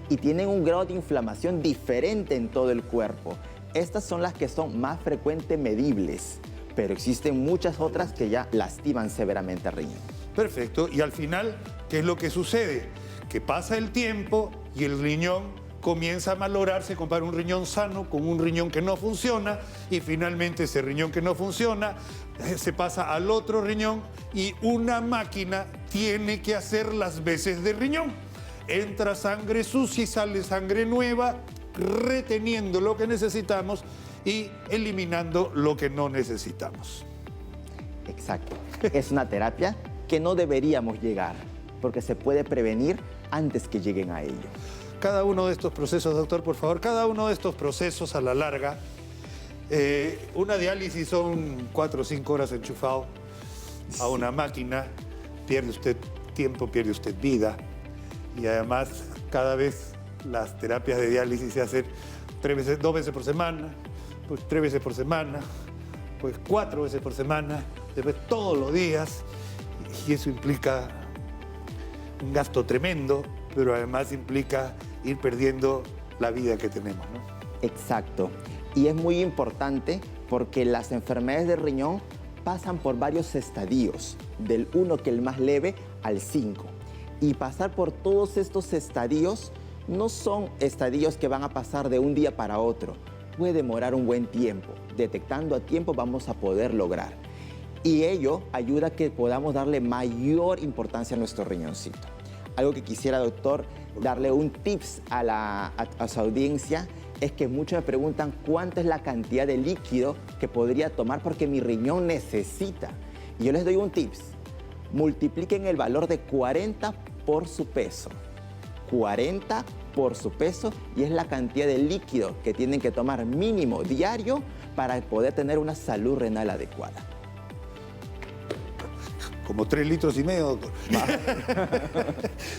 [SPEAKER 5] y tienen un grado de inflamación diferente en todo el cuerpo. Estas son las que son más frecuentemente medibles. pero existen muchas otras que ya lastiman severamente el riñón.
[SPEAKER 1] Perfecto. Y al final, ¿qué es lo que sucede? Que pasa el tiempo y el riñón comienza a malograrse, compara un riñón sano con un riñón que no funciona y finalmente ese riñón que no funciona se pasa al otro riñón y una máquina tiene que hacer las veces de riñón. Entra sangre sucia y sale sangre nueva, reteniendo lo que necesitamos y eliminando lo que no necesitamos.
[SPEAKER 5] Exacto. Es una terapia que no deberíamos llegar, porque se puede prevenir antes que lleguen a ello.
[SPEAKER 1] Cada uno de estos procesos, doctor, por favor, cada uno de estos procesos a la larga, una diálisis son 4 o 5 horas enchufado a una máquina, pierde usted tiempo, pierde usted vida y además cada vez las terapias de diálisis se hacen 2 veces por semana, pues 3 veces por semana, pues 4 veces por semana, después todos los días y eso implica un gasto tremendo, pero además implica ir perdiendo la vida que tenemos, ¿no?
[SPEAKER 5] Exacto. Y es muy importante porque las enfermedades de riñón pasan por varios estadios, del 1 que es el más leve al 5. Y pasar por todos estos estadios no son estadios que van a pasar de un día para otro. Puede demorar un buen tiempo. Detectando a tiempo vamos a poder lograr. Y ello ayuda a que podamos darle mayor importancia a nuestro riñoncito. Algo que quisiera, doctor, darle un tips a su audiencia es que muchos me preguntan cuánto es la cantidad de líquido que podría tomar porque mi riñón necesita. Y yo les doy un tips. Multipliquen el valor de 40 por su peso. 40 por su peso y es la cantidad de líquido que tienen que tomar mínimo diario para poder tener una salud renal adecuada.
[SPEAKER 1] Como 3,5 litros, doctor.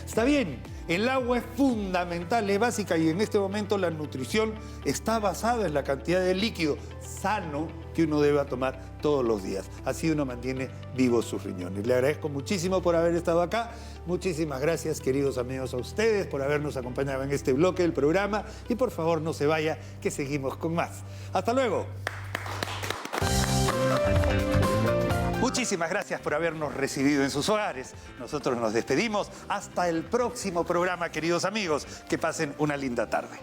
[SPEAKER 1] Está bien, el agua es fundamental, es básica y en este momento la nutrición está basada en la cantidad de líquido sano que uno debe tomar todos los días. Así uno mantiene vivos sus riñones. Le agradezco muchísimo por haber estado acá. Muchísimas gracias, queridos amigos, a ustedes por habernos acompañado en este bloque del programa. Y por favor, no se vaya, que seguimos con más. ¡Hasta luego! Muchísimas gracias por habernos recibido en sus hogares. Nosotros nos despedimos. Hasta el próximo programa, queridos amigos. Que pasen una linda tarde.